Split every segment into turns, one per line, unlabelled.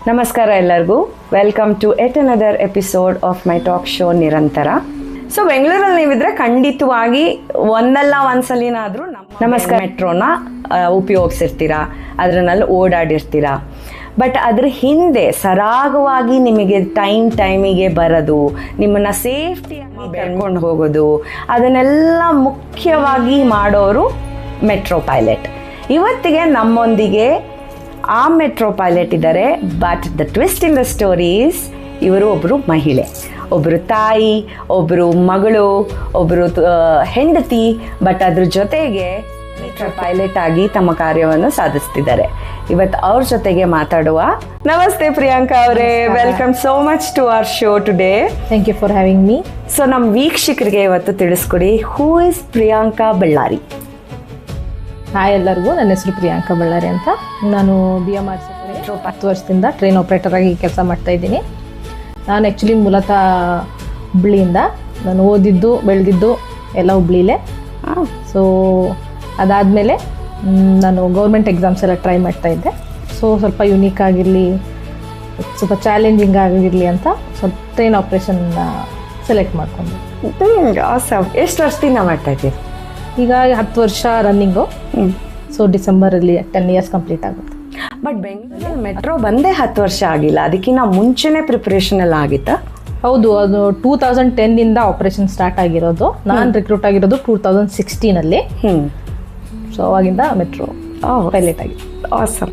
ನಮಸ್ಕಾರ ಎಲ್ಲರಿಗೂ. Welcome to at another episode of my talk show Nirantara. So ಬೆಂಗಳೂರಲ್ಲಿ ನೀವಿದ್ರೆ ಖಂಡಿತವಾಗಿ ಒಂದಲ್ಲ ಒಂದ್ಸಲಿನಾದರೂ ನಮಸ್ಕಾರ ಮೆಟ್ರೋನ ಉಪಯೋಗಿಸಿರ್ತೀರಾ, ಅದರಲ್ಲಿ ಓಡಾಡಿರ್ತೀರಾ. ಬಟ್ ಅದ್ರ ಹಿಂದೆ ಸರಾಗವಾಗಿ ನಿಮಗೆ ಟೈಮಿಗೆ ಬರೋದು, ನಿಮ್ಮನ್ನು ಸೇಫ್ಟಿಯಾಗಿ ಬೆಳ್ಕೊಂಡು ಹೋಗೋದು, ಅದನ್ನೆಲ್ಲ ಮುಖ್ಯವಾಗಿ ಮಾಡೋರು ಮೆಟ್ರೋ ಪೈಲಟ್. ಇವತ್ತಿಗೆ ನಮ್ಮೊಂದಿಗೆ ಆ ಮೆಟ್ರೋ ಪೈಲಟ್ ಇದ್ದಾರೆ. But the twist in the stories, ಇವರು ಒಬ್ಬರು ಮಹಿಳೆ, ಒಬ್ಬರು ತಾಯಿ, ಒಬ್ಬರು ಮಗಳು, ಒಬ್ಬರು ಹೆಂಡತಿ. ಬಟ್ ಅದ್ರ ಜೊತೆಗೆ ಮೆಟ್ರೋ ಪೈಲಟ್ ಆಗಿ ತಮ್ಮ ಕಾರ್ಯವನ್ನು ಸಾಧಿಸ್ತಿದ್ದಾರೆ. ಇವತ್ತು ಅವ್ರ ಜೊತೆಗೆ ಮಾತಾಡುವ. ನಮಸ್ತೆ ಪ್ರಿಯಾಂಕಾ ಅವರೇ, welcome so much to our show today.
Thank you for having me.
So ನಮ್ಮ ವೀಕ್ಷಕರಿಗೆ ಇವತ್ತು ತಿಳಿಸ್ಕೊಡಿ, who is Priyanka Ballari?
Hi ಎಲ್ಲರಿಗೂ, ನನ್ನ ಹೆಸರು ಪ್ರಿಯಾಂಕಾ ಬಳ್ಳಾರಿ ಅಂತ. ನಾನು BMRC 10 ವರ್ಷದಿಂದ ಟ್ರೈನ್ ಆಪ್ರೇಟರ್ ಆಗಿ ಕೆಲಸ ಮಾಡ್ತಾ ಇದ್ದೀನಿ. ನಾನು ಆ್ಯಕ್ಚುಲಿ ಮೂಲತಃ ಹುಬ್ಳಿಯಿಂದ, ನಾನು ಓದಿದ್ದು ಬೆಳೆದಿದ್ದು ಎಲ್ಲ ಹುಬ್ಳಿಲೇ. ಸೊ ಅದಾದಮೇಲೆ ನಾನು ಗೌರ್ಮೆಂಟ್ ಎಕ್ಸಾಮ್ಸ್ ಎಲ್ಲ ಟ್ರೈ ಮಾಡ್ತಾಯಿದ್ದೆ. ಸೊ ಸ್ವಲ್ಪ ಯುನೀಕ್ ಆಗಿರಲಿ, ಸ್ವಲ್ಪ ಚಾಲೆಂಜಿಂಗ್ ಆಗಿರಲಿ ಅಂತ ಸ್ವಲ್ಪ ಟ್ರೈನ್ ಆಪ್ರೇಷನ್ನ ಸೆಲೆಕ್ಟ್ ಮಾಡಿಕೊಂಡೆ.
ಎಷ್ಟು ವರ್ಷದಿಂದ ಮಾಡ್ತಾ ಇದ್ದೀರಿ?
ಈಗ 10 ವರ್ಷ ರನ್ನಿಂಗು. ಸೊ ಡಿಸೆಂಬರಲ್ಲಿ 10 ಇಯರ್ಸ್ ಕಂಪ್ಲೀಟ್ ಆಗುತ್ತೆ.
ಬಟ್ ಬೆಂಗಳೂರಲ್ಲಿ ಮೆಟ್ರೋ ಬಂದೇ 10 ವರ್ಷ ಆಗಿಲ್ಲ, ಅದಕ್ಕಿಂತ ಮುಂಚೆನೇ ಪ್ರಿಪ್ರೇಷನ್ ಎಲ್ಲ ಆಗಿತ್ತಾ?
ಹೌದು, ಅದು 2010 ಆಪರೇಷನ್ ಸ್ಟಾರ್ಟ್ ಆಗಿರೋದು. ನಾನು ರಿಕ್ರೂಟ್ ಆಗಿರೋದು 2016 ಸೊ ಅವಾಗಿಂದ ಮೆಟ್ರೋ ಪೈಲಟ್ ಆಗಿ.
ಆಸಮ್.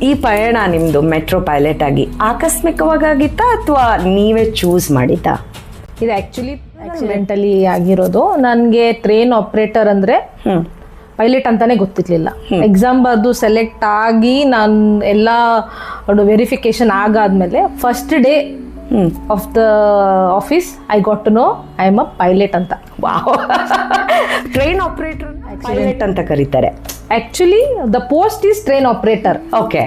ಈ ಪಯಣ ನಿಮ್ಮದು ಮೆಟ್ರೋ ಪೈಲಟ್ ಆಗಿ ಆಕಸ್ಮಿಕವಾಗಿ ಆಗಿತ್ತಾ ಅಥವಾ ನೀವೇ ಚೂಸ್ ಮಾಡಿದ್ದಾ?
ಇದು ಆ್ಯಕ್ಚುಲಿ ಆಕ್ಸಿಡೆಂಟಲಿ ಆಗಿರೋದು. ನನಗೆ ಟ್ರೈನ್ ಆಪ್ರೇಟರ್ ಅಂದರೆ ಪೈಲಟ್ ಅಂತಾನೆ ಗೊತ್ತಿರಲಿಲ್ಲ. ಎಕ್ಸಾಮ್ ಬರೆದು ಸೆಲೆಕ್ಟ್ ಆಗಿ ನಾನು ಎಲ್ಲ ವೆರಿಫಿಕೇಶನ್ ಆಗಾದ್ಮೇಲೆ first day of the office I got to know I am a pilot ಅಂತ.
ಟ್ರೈನ್ ಆಪರೇಟರ್ ಪೈಲಟ್ ಅಂತ ಕರೀತಾರೆ.
Actually the post is train operator.
Okay.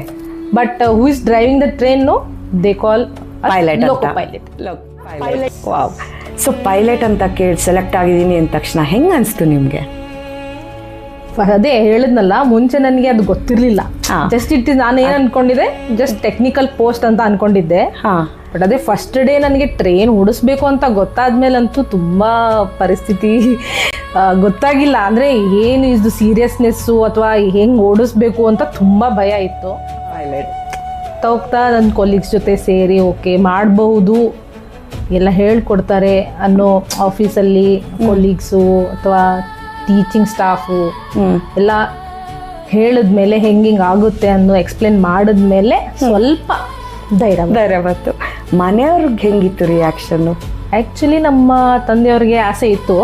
But who is driving the train they call
pilot
loco pilot.
Wow. So pilot ಅಂತ ಕೇಳಿ select ಆಗಿದ್ದೀನಿ ಅಂದ ತಕ್ಷಣ ಹೆಂಗೆ ಅನಿಸ್ತು ನಿಮಗೆ?
ಅದೇ ಹೇಳಿದ್ನಲ್ಲ, ಮುಂಚೆ ನನಗೆ ಅದು ಗೊತ್ತಿರಲಿಲ್ಲ. ಜಸ್ಟ್ ನಾನು ಏನು ಅನ್ಕೊಂಡಿದ್ದೆ, ಜಸ್ಟ್ ಟೆಕ್ನಿಕಲ್ ಪೋಸ್ಟ್ ಅಂತ ಅನ್ಕೊಂಡಿದ್ದೆ. ಬಟ್ ಅದೇ ಫಸ್ಟ್ ಡೇ ನನಗೆ ಟ್ರೈನ್ ಓಡಿಸ್ಬೇಕು ಅಂತ ಗೊತ್ತಾದ್ಮೇಲಂತೂ ತುಂಬ ಪರಿಸ್ಥಿತಿ ಗೊತ್ತಾಗಿಲ್ಲ. ಅಂದರೆ ಏನು ಇದು ಸೀರಿಯಸ್ನೆಸ್ಸು ಅಥವಾ ಹೆಂಗೆ ಓಡಿಸ್ಬೇಕು ಅಂತ ತುಂಬ ಭಯ ಇತ್ತು. ಹೋಗ್ತಾ ನನ್ನ ಕೊಲೀಗ್ಸ್ ಜೊತೆ ಸೇರಿ ಓಕೆ ಮಾಡಬಹುದು, ಎಲ್ಲ ಹೇಳ್ಕೊಡ್ತಾರೆ ಅನ್ನೋ ಆಫೀಸಲ್ಲಿ ಕೊಲೀಗ್ಸು ಅಥವಾ ಟೀಚಿಂಗ್ ಸ್ಟಾಫು ಎಲ್ಲ ಹೇಳಿದ್ಮೇಲೆ ಹೆಂಗೆ ಆಗುತ್ತೆ ಅನ್ನೋ ಎಕ್ಸ್ಪ್ಲೇನ್ ಮಾಡಿದ್ಮೇಲೆ ಸ್ವಲ್ಪ ಧೈರ್ಯ ಬಂತು. ಮನೆಯವ್ರಿಗೆ ಹೆಂಗಿತ್ತು ರಿಯಾಕ್ಷನ್ನು? ಆ್ಯಕ್ಚುಲಿ ನಮ್ಮ ತಂದೆಯವ್ರಿಗೆ ಆಸೆ ಇತ್ತು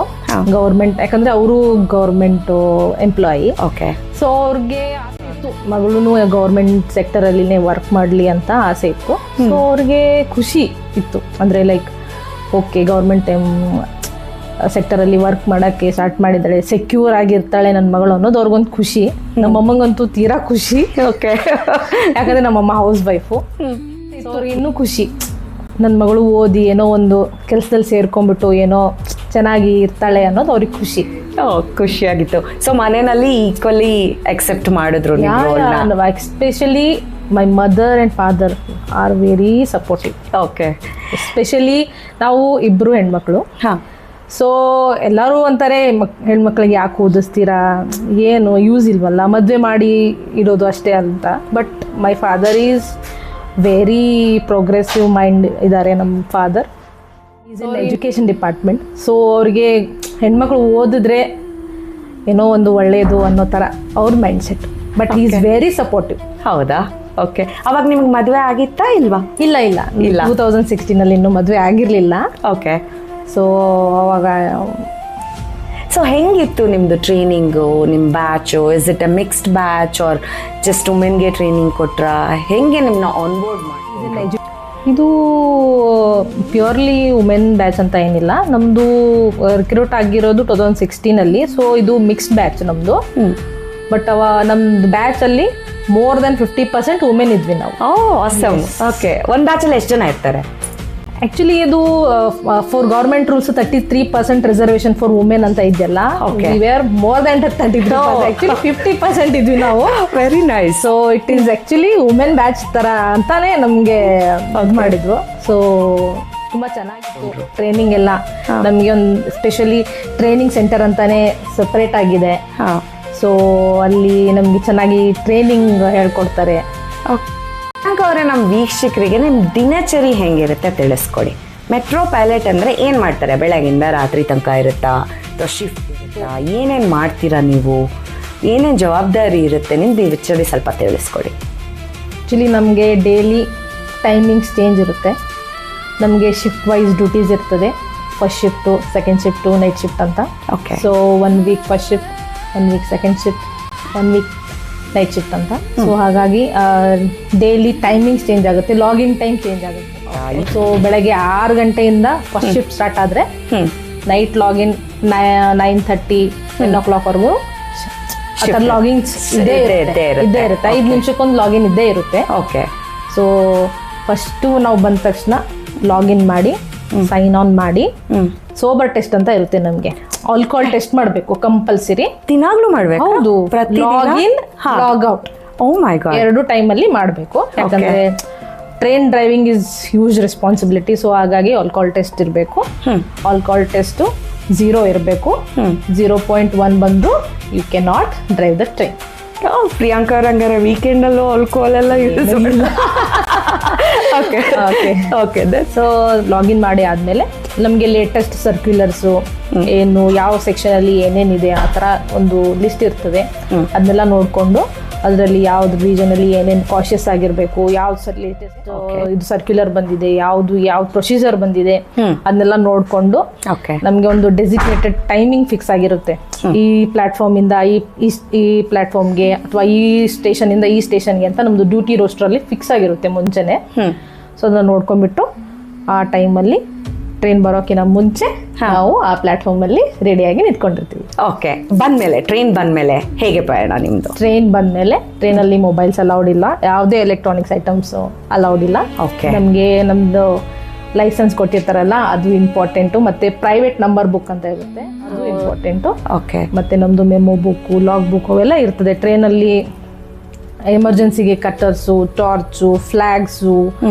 ಗೌರ್ಮೆಂಟ್, ಯಾಕಂದರೆ ಅವರು ಗೌರ್ಮೆಂಟು ಎಂಪ್ಲಾಯಿ.
ಓಕೆ.
ಸೊ ಅವ್ರಿಗೆ ಆಸೆ ಇತ್ತು ಮಗಳೂ ಗೌರ್ಮೆಂಟ್ ಸೆಕ್ಟರಲ್ಲಿನೇ ವರ್ಕ್ ಮಾಡಲಿ ಅಂತ ಆಸೆ ಇತ್ತು. ಸೊ ಅವ್ರಿಗೆ ಖುಷಿ ಇತ್ತು, ಅಂದರೆ ಲೈಕ್ ಓಕೆ ಗೌರ್ಮೆಂಟ್ ಸೆಕ್ಟರಲ್ಲಿ ವರ್ಕ್ ಮಾಡೋಕ್ಕೆ ಸ್ಟಾರ್ಟ್ ಮಾಡಿದ್ದಾಳೆ, ಸೆಕ್ಯೂರ್ ಆಗಿರ್ತಾಳೆ ನನ್ನ ಮಗಳು ಅನ್ನೋದು ಅವ್ರಿಗೊಂದು ಖುಷಿ. ನಮ್ಮಮ್ಮಂಗಂತೂ ತೀರಾ ಖುಷಿ.
ಓಕೆ.
ಯಾಕಂದರೆ ನಮ್ಮಮ್ಮ ಹೌಸ್ ವೈಫು. ಅವ್ರಿಗೆ ಇನ್ನೂ ಖುಷಿ, ನನ್ನ ಮಗಳು ಓದಿ ಏನೋ ಒಂದು ಕೆಲಸದಲ್ಲಿ ಸೇರ್ಕೊಂಡ್ಬಿಟ್ಟು ಏನೋ ಚೆನ್ನಾಗಿ ಇರ್ತಾಳೆ ಅನ್ನೋದು ಅವ್ರಿಗೆ ಖುಷಿ.
ಖುಷಿಯಾಗಿತ್ತು. ಸೊ ಮನೆಯಲ್ಲಿ ಈಕ್ವಲಿ ಅಕ್ಸೆಪ್ಟ್ ಮಾಡಿದ್ರು?
Especially my mother and father are very supportive.
Okay.
Especially ನಾವು ಇಬ್ಬರು ಹೆಣ್ಮಕ್ಳು. ಸೊ ಎಲ್ಲರೂ ಅಂತಾರೆ ಹೆಣ್ಮಕ್ಳಿಗೆ ಯಾಕೆ ಓದಿಸ್ತೀರಾ, ಏನು ಯೂಸ್ ಇಲ್ವಲ್ಲ, ಮದುವೆ ಮಾಡಿ ಇಡೋದು ಅಷ್ಟೇ ಅಂತ. But my father is very progressive mind ಇದ್ದಾರೆ. ನಮ್ಮ father is in education department. So ಅವ್ರಿಗೆ ಹೆಣ್ಮಕ್ಳು ಓದಿದ್ರೆ ಏನೋ ಒಂದು ಒಳ್ಳೆಯದು ಅನ್ನೋ ಥರ ಅವ್ರ mind set. But is very supportive.
ಹೌದಾ? ಓಕೆ. ಅವಾಗ ನಿಮ್ಗೆ ಮದುವೆ ಆಗಿತ್ತಾ ಇಲ್ವಾ?
ಇಲ್ಲ 2016 ಇನ್ನೂ ಮದುವೆ ಆಗಿರಲಿಲ್ಲ.
ಓಕೆ.
ಸೊ ಅವಾಗ
ಹೆಂಗಿತ್ತು ನಿಮ್ಮದು ಟ್ರೈನಿಂಗು, ನಿಮ್ಮ batch? Is it a mixed batch or just ವುಮೆನ್ಗೆ ಟ್ರೈನಿಂಗ್ ಕೊಟ್ರಾ? ಹೆಂಗೆ ನಿಮ್ಮನ್ನ ಆನ್ಬೋರ್ಡ್ ಮಾಡಿ?
ಇದು ಪ್ಯೂರ್ಲಿ ವುಮೆನ್ ಬ್ಯಾಚ್ ಅಂತ ಏನಿಲ್ಲ. ನಮ್ಮದು ರಿಕ್ರೂಟ್ ಆಗಿರೋದು 2016. ಸೊ ಇದು ಮಿಕ್ಸ್ಡ್ ಬ್ಯಾಚ್ ನಮ್ಮದು. ಬಟ್ ನಮ್ಮದು ಬ್ಯಾಚಲ್ಲಿ ಮೋರ್ ದೆನ್ 50% ವುಮೆನ್ ಇದ್ವಿ ನಾವು.
ಓಕೆ. ಒಂದು ಬ್ಯಾಚಲ್ಲಿ ಎಷ್ಟು ಜನ ಇರ್ತಾರೆ?
ಆಕ್ಚುಲಿ ಇದು for government rules 33% reservation for women ಅಂತ ಇದೆಯಲ್ಲ, we are more than 33%, actually 50% ಇದ್ವಿ ನಾವು.
Very nice.
So it is actually women batch ತರ ಅಂತಾನೆ ನಮ್ಗೆ ಮಾಡಿದ್ರು. ಸೊ ತುಂಬಾ ಚೆನ್ನಾಗಿತ್ತು ಟ್ರೈನಿಂಗ್ ಎಲ್ಲ. ನಮಗೆ ಒಂದು ಸ್ಪೆಷಲಿ ಟ್ರೈನಿಂಗ್ ಸೆಂಟರ್ ಅಂತಾನೆ ಸಪ್ರೇಟ್ ಆಗಿದೆ. ಸೊ ಅಲ್ಲಿ ನಮ್ಗೆ ಚೆನ್ನಾಗಿ ಟ್ರೈನಿಂಗ್ ಹೇಳ್ಕೊಡ್ತಾರೆ.
ಅವರೇ, ನಮ್ಮ ವೀಕ್ಷಕರಿಗೆ ನಿಮ್ಮ ದಿನಚರಿ ಹೆಂಗಿರುತ್ತೆ ತಿಳಿಸ್ಕೊಡಿ. ಮೆಟ್ರೋ ಪೈಲಟ್ ಅಂದರೆ ಏನು ಮಾಡ್ತಾರೆ? ಬೆಳಗಿಂದ ರಾತ್ರಿ ತನಕ ಇರುತ್ತಾ ಅಥವಾ ಶಿಫ್ಟ್ ಇರುತ್ತಾ? ಏನೇನು ಮಾಡ್ತೀರಾ ನೀವು? ಏನೇನು ಜವಾಬ್ದಾರಿ ಇರುತ್ತೆ? ನಿಮ್ಮ ದಿನಚರಿ ಸ್ವಲ್ಪ ತಿಳಿಸ್ಕೊಡಿ.
ಆ್ಯಕ್ಚುಲಿ ನಮಗೆ ಡೈಲಿ ಟೈಮಿಂಗ್ಸ್ ಚೇಂಜ್ ಇರುತ್ತೆ. ನಮಗೆ ಶಿಫ್ಟ್ ವೈಸ್ ಡ್ಯೂಟೀಸ್ ಇರ್ತದೆ. First shift, second shift, night shift ಅಂತ.
Okay.
So 1 week first shift, 1 week second shift, 1 week night shift ಅಂತ. ಸೊ ಹಾಗಾಗಿ ಡೈಲಿ ಟೈಮಿಂಗ್ಸ್ ಚೇಂಜ್ ಆಗುತ್ತೆ, ಲಾಗಿನ್ ಟೈಮ್ ಚೇಂಜ್ ಆಗುತ್ತೆ. So ಬೆಳಗ್ಗೆ 6 ಗಂಟೆಯಿಂದ ಫಸ್ಟ್ ಶಿಫ್ಟ್ ಸ್ಟಾರ್ಟ್ ಆದರೆ night login 9:30, 10 o'clockವರೆಗೂ ಲಾಗಿನ್ಸ್ ಇದ್ದೇ ಇರುತ್ತೆ. 5 ನಿಮಿಷಕ್ಕೊಂದು ಲಾಗಿನ್ ಇದ್ದೇ ಇರುತ್ತೆ.
ಓಕೆ.
ಸೊ ಫಸ್ಟು ನಾವು ಬಂದ ತಕ್ಷಣ ಲಾಗಿನ್ ಮಾಡಿ ಸೈನ್ ಆನ್ ಮಾಡಿ ಸೋಬರ್ ಟೆಸ್ಟ್ ಅಂತ ಇರುತ್ತೆ ನಮಗೆ. ಆಲ್ಕೋಹಾಲ್ ಟೆಸ್ಟ್ ಮಾಡಬೇಕು ಕಂಪಲ್ಸರಿ.
ದಿನಾಗ್ಲೂ ಮಾಡಬೇಕು?
ಹೌದು. ಲಾಗಿನ್ ಲಾಗ್ಔಟ್
ಮೈ ಗಾಡ್
2 ಟೈಮಲ್ಲಿ ಮಾಡಬೇಕು. ಯಾಕಂದ್ರೆ train driving is huge responsibility. So ಹಾಗಾಗಿ ಆಲ್ಕೋಹಾಲ್ ಟೆಸ್ಟ್ ಇರಬೇಕು. ಆಲ್ಕೋಹಾಲ್ ಟೆಸ್ಟು 0 ಇರಬೇಕು. 0.1 ಬಂದು you can not drive the train.
Priyanka Rangara ವೀಕೆಂಡಲ್ಲೂ ಆಲ್ಕೋಹಾಲ್ ಎಲ್ಲ ಯೂಸ್ ಮಾಡಿಲ್ಲ. Okay okay okay.
So login ಮಾಡಿ ಆದಮೇಲೆ ನಮಗೆ ಲೇಟೆಸ್ಟ್ ಸರ್ಕ್ಯುಲರ್ಸು ಏನು ಯಾವ ಸೆಕ್ಷನಲ್ಲಿ ಏನೇನಿದೆ ಆ ಥರ ಒಂದು ಲಿಸ್ಟ್ ಇರ್ತದೆ. ಅದನ್ನೆಲ್ಲ ನೋಡಿಕೊಂಡು ಅದರಲ್ಲಿ ಯಾವ್ದು ರೀಜನಲ್ಲಿ ಏನೇನು ಕಾಶಿಯಸ್ ಆಗಿರಬೇಕು, ಯಾವ್ದು ಲೇಟೆಸ್ಟ್ ಇದು ಸರ್ಕ್ಯುಲರ್ ಬಂದಿದೆ, ಯಾವ್ದು ಪ್ರೊಸೀಜರ್ ಬಂದಿದೆ ಅದನ್ನೆಲ್ಲ ನೋಡಿಕೊಂಡು ನಮಗೆ ಒಂದು ಡೆಸಿಗ್ನೇಟೆಡ್ ಟೈಮಿಂಗ್ ಫಿಕ್ಸ್ ಆಗಿರುತ್ತೆ. ಈ ಪ್ಲಾಟ್ಫಾರ್ಮ್ ಇಂದ ಈ ಪ್ಲಾಟ್ಫಾರ್ಮ್ಗೆ ಅಥವಾ ಈ ಸ್ಟೇಷನ್ ಇಂದ ಈ ಸ್ಟೇಷನ್ಗೆ ಅಂತ ನಮ್ದು ಡ್ಯೂಟಿ ರೋಸ್ಟರಲ್ಲಿ ಫಿಕ್ಸ್ ಆಗಿರುತ್ತೆ ಮುಂಚೆನೆ. ಸೊ ಅದನ್ನ ನೋಡ್ಕೊಂಡ್ಬಿಟ್ಟು ಆ ಟೈಮಲ್ಲಿ ಟ್ರೈನ್ ಬರೋಕಿನ ಮುಂಚೆ ನಾವು ಆ ಪ್ಲಾಟ್ಫಾರ್ಮ್ ಅಲ್ಲಿ ರೆಡಿಯಾಗಿ ನಿಂತ್ಕೊಂಡಿರ್ತೀವಿ.
ಓಕೆ. ಟ್ರೈನ್ ಬಂದ್ಮೇಲೆ ಹೇಗೆ ಪ್ರಯಾಣ ನಿಮ್ದು?
ಟ್ರೈನ್ ಬಂದ್ಮೇಲೆ ಟ್ರೈನಲ್ಲಿ ಮೊಬೈಲ್ಸ್ ಅಲೌಡ್ ಇಲ್ಲ, ಯಾವುದೇ ಎಲೆಕ್ಟ್ರಾನಿಕ್ಸ್ ಐಟಮ್ಸ್ ಅಲೌಡ್ ಇಲ್ಲ. ನಮಗೆ ನಮ್ದು ಲೈಸೆನ್ಸ್ ಕೊಟ್ಟಿರ್ತಾರಲ್ಲ ಅದು ಇಂಪಾರ್ಟೆಂಟು. ಮತ್ತೆ ಪ್ರೈವೇಟ್ ನಂಬರ್ ಬುಕ್ ಅಂತ ಇರುತ್ತೆ, ಅದು ಇಂಪಾರ್ಟೆಂಟು.
ಓಕೆ. ಮತ್ತೆ
ನಮ್ದು ಮೆಮೊ ಬುಕ್ಕು, ಲಾಗ್ ಬುಕ್ ಅವೆಲ್ಲ ಇರ್ತದೆ. ಟ್ರೈನಲ್ಲಿ ಎಮರ್ಜೆನ್ಸಿಗೆ cutters, torch, flags,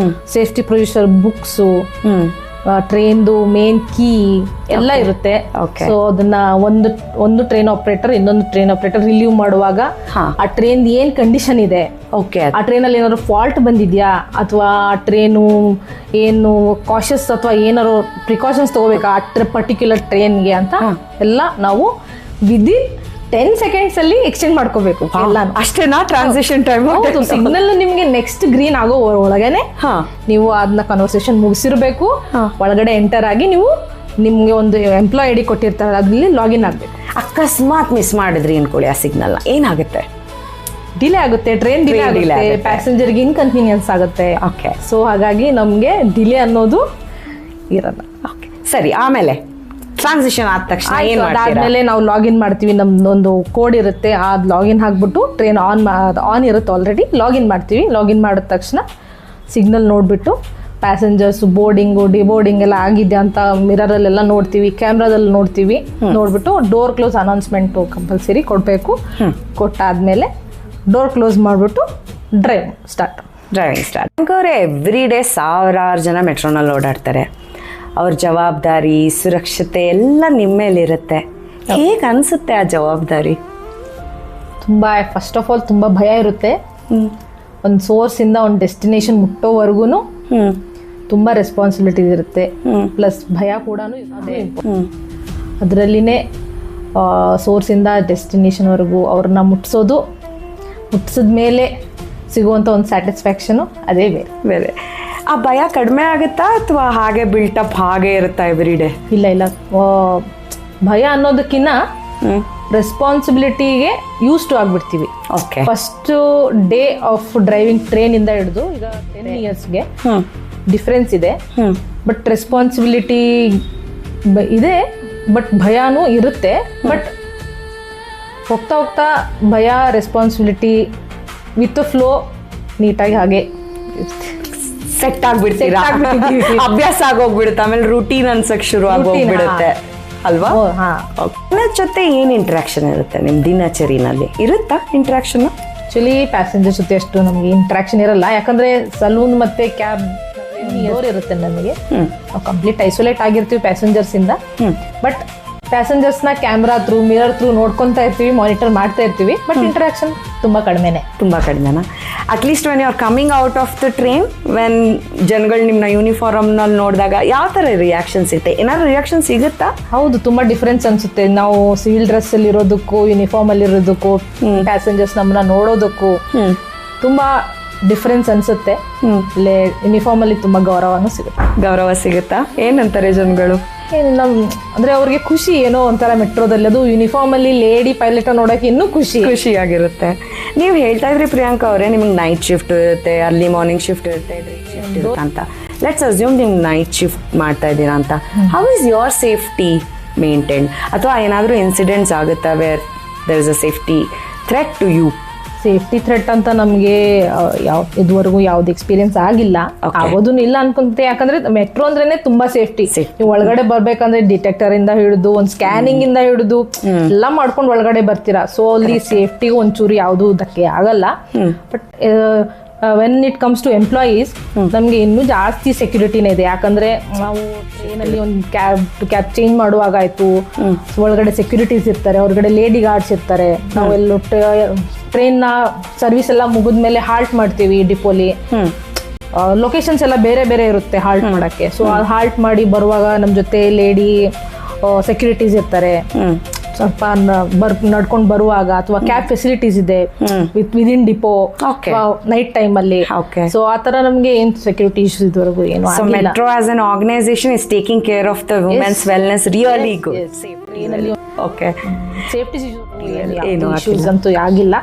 safety procedure books, ಟ್ರೈನ್ದು ಮೇನ್ ಕೀ ಎಲ್ಲ ಇರುತ್ತೆ. ಸೊ ಅದನ್ನ ಒಂದು ಟ್ರೈನ್ ಆಪರೇಟರ್ ಇನ್ನೊಂದು ಟ್ರೈನ್ ಆಪರೇಟರ್ ರಿಲೀವ್ ಮಾಡುವಾಗ ಆ ಟ್ರೈನ್ ಏನ್ ಕಂಡೀಷನ್ ಇದೆ, ಆ ಟ್ರೈನಲ್ಲಿ ಏನಾದ್ರು ಫಾಲ್ಟ್ ಬಂದಿದ್ಯಾ ಅಥವಾ ಆ ಟ್ರೈನು ಏನು ಕಾಶಸ್ ಅಥವಾ ಏನಾದ್ರು ಪ್ರಿಕಾಷನ್ಸ್ ತಗೋಬೇಕಾ ಆ ಪರ್ಟಿಕ್ಯುಲರ್ ಟ್ರೈನ್ಗೆ ಅಂತ ಎಲ್ಲ ನಾವು ವಿದಿನ್ 10 seconds ಅಲ್ಲಿ ಎಕ್ಸ್ಚೇಂಜ್ ಮಾಡ್ಕೋಬೇಕು.
ಅಷ್ಟೇನಾ ಟ್ರಾನ್ಸಿಷನ್ ಟೈಮ್?
ಸಿಗ್ನಲ್ ನಿಮ್ಗೆ ನೆಕ್ಸ್ಟ್ ಗ್ರೀನ್ ಆಗೋ ಒಳಗೇನೆ ನೀವು ಅದನ್ನ ಕನ್ವರ್ಸೇಷನ್ ಮುಗಿಸಿರ್ಬೇಕು. ಒಳಗಡೆ ಎಂಟರ್ ಆಗಿ ನೀವು ನಿಮ್ಗೆ ಒಂದು ಎಂಪ್ಲಾಯ್ ಐಡಿ ಕೊಟ್ಟಿರ್ತಾರೆ, ಅದ್ರಲ್ಲಿ ಲಾಗಿನ್ ಆಗ್ಬೇಕು.
ಅಕಸ್ಮಾತ್ ಮಿಸ್ ಮಾಡಿದ್ರಿ ಅನ್ಕೊಳ್ಳಿ ಆ ಸಿಗ್ನಲ್, ಏನಾಗುತ್ತೆ?
ಡಿಲೇ ಆಗುತ್ತೆ, ಟ್ರೈನ್ ಡಿಲೇ ಆಗುತ್ತೆ, ಪ್ಯಾಸೆಂಜರ್ಗೆ ಇನ್ಕನ್ವೀನಿಯನ್ಸ್ ಆಗುತ್ತೆ.
ಓಕೆ.
ಸೊ ಹಾಗಾಗಿ ನಮ್ಗೆ ಡಿಲೇ ಅನ್ನೋದು ಇರಲ್ಲ.
ಓಕೆ ಸರಿ. ಆಮೇಲೆ ಟ್ರಾನ್ಸಿಷನ್ ಆದ ತಕ್ಷಣ
ಅದಾದ್ಮೇಲೆ ನಾವು ಲಾಗಿನ್ ಮಾಡ್ತೀವಿ. ನಮ್ದೊಂದು ಕೋಡ್ ಇರುತ್ತೆ, ಅದು ಲಾಗಿನ್ ಹಾಕ್ಬಿಟ್ಟು ಟ್ರೈನ್ ಆನ್ ಇರುತ್ತೆ ಆಲ್ರೆಡಿ. ಲಾಗಿನ್ ಮಾಡ್ತೀವಿ. ಲಾಗಿನ್ ಮಾಡಿದ ತಕ್ಷಣ ಸಿಗ್ನಲ್ ನೋಡಿಬಿಟ್ಟು ಪ್ಯಾಸೆಂಜರ್ಸ್ ಬೋರ್ಡಿಂಗು ಡಿಬೋರ್ಡಿಂಗ್ ಎಲ್ಲ ಆಗಿದೆ ಅಂತ ಮಿರರಲ್ಲೆಲ್ಲ ನೋಡ್ತೀವಿ, ಕ್ಯಾಮ್ರಾದಲ್ಲಿ ನೋಡ್ತೀವಿ. ನೋಡ್ಬಿಟ್ಟು ಡೋರ್ ಕ್ಲೋಸ್ ಅನೌನ್ಸ್ಮೆಂಟು ಕಂಪಲ್ಸರಿ ಕೊಡಬೇಕು. ಕೊಟ್ಟಾದ್ಮೇಲೆ ಡೋರ್ ಕ್ಲೋಸ್ ಮಾಡಿಬಿಟ್ಟು ಡ್ರೈವಿಂಗ್ ಸ್ಟಾರ್ಟ್.
ಅವ್ರೆ ಎವ್ರಿ ಡೇ ಸಾವಿರಾರು ಜನ ಮೆಟ್ರೋನಲ್ಲಿ ಓಡಾಡ್ತಾರೆ. ಅವ್ರ ಜವಾಬ್ದಾರಿ, ಸುರಕ್ಷತೆ ಎಲ್ಲ ನಿಮ್ಮ ಮೇಲಿರುತ್ತೆ. ಹೇಗೆ ಅನಿಸುತ್ತೆ ಆ ಜವಾಬ್ದಾರಿ?
ತುಂಬ ಫಸ್ಟ್ ಆಫ್ ಆಲ್ ತುಂಬ ಭಯ ಇರುತ್ತೆ. ಒಂದು ಸೋರ್ಸಿಂದ ಒಂದು ಡೆಸ್ಟಿನೇಷನ್ ಮುಟ್ಟೋವರೆಗೂ ತುಂಬ ರೆಸ್ಪಾನ್ಸಿಬಿಲಿಟೀಸ್ ಇರುತ್ತೆ. ಪ್ಲಸ್ ಭಯ ಕೂಡ ಅದರಲ್ಲಿನೇ ಸೋರ್ಸಿಂದ ಡೆಸ್ಟಿನೇಷನ್ವರೆಗೂ ಅವ್ರನ್ನ ಮುಟ್ಟಿಸಿದ ಮೇಲೆ ಸಿಗುವಂಥ ಒಂದು ಸ್ಯಾಟಿಸ್ಫ್ಯಾಕ್ಷನು ಅದೇ ಬೇರೆ.
ಆ ಭಯ ಕಡಿಮೆ ಆಗುತ್ತಾ ಅಥವಾ ಹಾಗೆ ಬಿಲ್ಟಪ್ ಹಾಗೆ ಇರುತ್ತಾ ಎವ್ರಿ ಡೇ?
ಇಲ್ಲ, ಭಯ ಅನ್ನೋದಕ್ಕಿಂತ ರೆಸ್ಪಾನ್ಸಿಬಿಲಿಟಿಗೆ ಯೂಸ್ ಟು ಆಗ್ಬಿಡ್ತೀವಿ. First day of driving train ಇಂದ ಹಿಡಿದು ಈಗ 10 yearsಗೆ ಡಿಫ್ರೆನ್ಸ್ ಇದೆ. ಬಟ್ ರೆಸ್ಪಾನ್ಸಿಬಿಲಿಟಿ ಇದೆ, ಬಟ್ ಭಯನೂ ಇರುತ್ತೆ. ಬಟ್ ಹೋಗ್ತಾ ಹೋಗ್ತಾ ಭಯ ರೆಸ್ಪಾನ್ಸಿಬಿಲಿಟಿ ವಿತ್ ಫ್ಲೋ ನೀಟಾಗಿ ಹಾಗೆ
ಸೆಟ್ ಆಗ್ಬಿಡ್ತೀರಾ, ಅಭ್ಯಾಸ ಆಗೋಗ್ಬಿಡುತ್ತೆ, ಆಮೇಲೆ ರೂಟೀನ್ ಅನ್ಸಕ್ ಶುರು ಆಗೋಗ್ಬಿಡುತ್ತೆ ಅಲ್ವಾ? ನನ್ನ ಜೊತೆ ಏನ್ ಇಂಟ್ರಾಕ್ಷನ್ ಇರುತ್ತೆ ನಿಮ್ ದಿನಚರಿನಲ್ಲಿ? ಇರುತ್ತಾ ಇಂಟ್ರಾಕ್ಷನ್?
ಆಕ್ಚುಲಿ ಪ್ಯಾಸೆಂಜರ್ ಜೊತೆ ಅಷ್ಟು ನಮ್ಗೆ ಇಂಟ್ರಾಕ್ಷನ್ ಇರಲ್ಲ, ಯಾಕಂದ್ರೆ ಸಲೂನ್ ಮತ್ತೆ ಕ್ಯಾಬ್ ಇರುತ್ತೆ ನಮಗೆ. ಕಂಪ್ಲೀಟ್ ಐಸೋಲೇಟ್ ಆಗಿರ್ತೀವಿ ಪ್ಯಾಸೆಂಜರ್ಸ್ ಇಂದ. ಬಟ್ ಪ್ಯಾಸೆಂಜರ್ಸ್ ನ ಕ್ಯಾಮ್ರಾ ಥ್ರೂ, ಮಿರರ್ ಥ್ರೂ ನೋಡ್ಕೊಂತಾ ಇರ್ತೀವಿ, ಮಾನಿಟರ್ ಮಾಡ್ತಾ ಇರ್ತೀವಿ. ಬಟ್ ಇಂಟ್ರಾಕ್ಷನ್ ತುಂಬಾ ಕಡಿಮೆನೆ.
At least when you are coming out of the train, when ಜನಗಳು ನಿಮ್ನ ಯೂನಿಫಾರ್ಮ್ ನಲ್ಲಿ ನೋಡಿದಾಗ ಯಾವ ತರ ರಿಯಾಕ್ಷನ್ ಸಿಗುತ್ತೆ? ಏನಾದ್ರು ರಿಯಾಕ್ಷನ್ ಸಿಗುತ್ತಾ?
ಹೌದು, ತುಂಬಾ ಡಿಫ್ರೆನ್ಸ್ ಅನ್ಸುತ್ತೆ. ನಾವು ಸಿವಿಲ್ ಡ್ರೆಸ್ ಅಲ್ಲಿ ಇರೋದಕ್ಕೂ ಯೂನಿಫಾರ್ಮ್ ಅಲ್ಲಿ ಇರೋದಕ್ಕೂ ಪ್ಯಾಸೆಂಜರ್ಸ್ ನಮ್ಮನ್ನ ನೋಡೋದಕ್ಕೂ ತುಂಬಾ ಡಿಫ್ರೆನ್ಸ್ ಅನ್ಸುತ್ತೆ. ಇಲ್ಲೇ ಯೂನಿಫಾರ್ಮ್ ಅಲ್ಲಿ ತುಂಬಾ ಗೌರವ ಸಿಗುತ್ತಾ? ಏನಂತಾರೆ ಜನಗಳು? ಅಂದ್ರೆ ಅವ್ರಿಗೆ ಖುಷಿ, ಏನೋ ಒಂಥರ ಮೆಟ್ರೋದಲ್ಲಿ ಅದು ಯೂನಿಫಾರ್ಮ್ ಅಲ್ಲಿ ಲೇಡಿ ಪೈಲಟ್ ನೋಡಕ್ಕೆ ಇನ್ನೂ
ಖುಷಿಯಾಗಿರುತ್ತೆ. ನೀವು ಹೇಳ್ತಾ ಇದ್ರಿ ಪ್ರಿಯಾಂಕಾ ಅವರೇ, ನಿಮ್ಗೆ ನೈಟ್ ಶಿಫ್ಟ್ ಇರುತ್ತೆ, ಅರ್ಲಿ ಮಾರ್ನಿಂಗ್ ಶಿಫ್ಟ್ ಇರುತ್ತೆ, ಶಿಫ್ಟ್ ಇರುತ್ತೆ ಅಂತ. ಲೆಟ್ಸ್ ಅಸ್ಯೂಮ್ ನೀವು ನೈಟ್ ಶಿಫ್ಟ್ ಮಾಡ್ತಾ ಇದ್ದೀರಾ ಅಂತ. How is your safety maintain? ಅಥವಾ ಏನಾದರೂ ಇನ್ಸಿಡೆಂಟ್ಸ್ ಆಗುತ್ತಾ where there is a safety threat to you?
Safety threat ಅಂತ ನಮಗೆ ಇದುವರೆಗೂ ಯಾವ್ದು ಎಕ್ಸ್ಪೀರಿಯನ್ಸ್ ಆಗಿಲ್ಲ, ಆಗೋದು ಇಲ್ಲ ಅನ್ಕೊಂತೆ. ಯಾಕಂದ್ರೆ ಮೆಟ್ರೋ ಅಂದ್ರೇನೆ ತುಂಬಾ ಸೇಫ್ಟಿ. ನೀವು ಒಳಗಡೆ ಬರ್ಬೇಕಂದ್ರೆ ಡಿಟೆಕ್ಟರ್ ಇಂದ ಹಿಡಿದು ಒಂದ್ ಸ್ಕ್ಯಾನಿಂಗ್ ಇಂದ ಹಿಡಿದು ಎಲ್ಲ ಮಾಡ್ಕೊಂಡು ಒಳಗಡೆ ಬರ್ತೀರಾ. ಸೊ ಅಲ್ಲಿ ಸೇಫ್ಟಿ ಒಂಚೂರು ಯಾವ್ದು ಧಕ್ಕೆ ಆಗಲ್ಲ. But when it comes to employees, ನಮ್ಗೆ ಇನ್ನೂ ಜಾಸ್ತಿ ಸೆಕ್ಯೂರಿಟಿನೇ ಇದೆ. ಯಾಕಂದ್ರೆ ನಾವು ಟ್ರೈನಲ್ಲಿ ಒಂದು ಕ್ಯಾಬ್ ಚೇಂಜ್ ಮಾಡುವಾಗ ಆಯ್ತು, ಒಳಗಡೆ ಸೆಕ್ಯೂರಿಟೀಸ್ ಇರ್ತಾರೆ, ಹೊರಗಡೆ ಲೇಡಿ ಗಾರ್ಡ್ಸ್ ಇರ್ತಾರೆ. ನಾವೆಲ್ಲ ಟ್ರೈನ್ ನ ಸರ್ವಿಸ್ ಎಲ್ಲ ಮುಗಿದ್ಮೇಲೆ ಹಾಲ್ಟ್ ಮಾಡ್ತೀವಿ ಡಿಪೋಲಿ. ಲೊಕೇಶನ್ಸ್ ಎಲ್ಲ ಬೇರೆ ಬೇರೆ ಇರುತ್ತೆ ಹಾಲ್ಟ್ ಮಾಡಕ್ಕೆ. ಸೊ ಹಾಲ್ಟ್ ಮಾಡಿ ಬರುವಾಗ ನಮ್ ಜೊತೆ ಲೇಡಿ ಸೆಕ್ಯೂರಿಟೀಸ್ ಇರ್ತಾರೆ. ಸ್ವಲ್ಪ ನಡ್ಕೊಂಡು ಬರುವಾಗ ಅಥವಾ ಕ್ಯಾಬ್ ಫೆಸಿಲಿಟೀಸ್ ಇದೆ ವಿದಿನ್ ಡಿಪೋ ನೈಟ್ ಟೈಮ್ ಅಲ್ಲಿ. ಸೊ ಆತರ ನಮ್ಗೆ ಏನ್ ಸೆಕ್ಯೂರಿಟಿ ಇಶ್ಯೂಸ್ ಇದುವರೆಗೂ ಏನು ಆಗಿಲ್ಲ.
Metro as an organization is taking care of the women's wellness really good. Okay, safety
issues ಅಂತೂ ಆಗಿಲ್ಲ.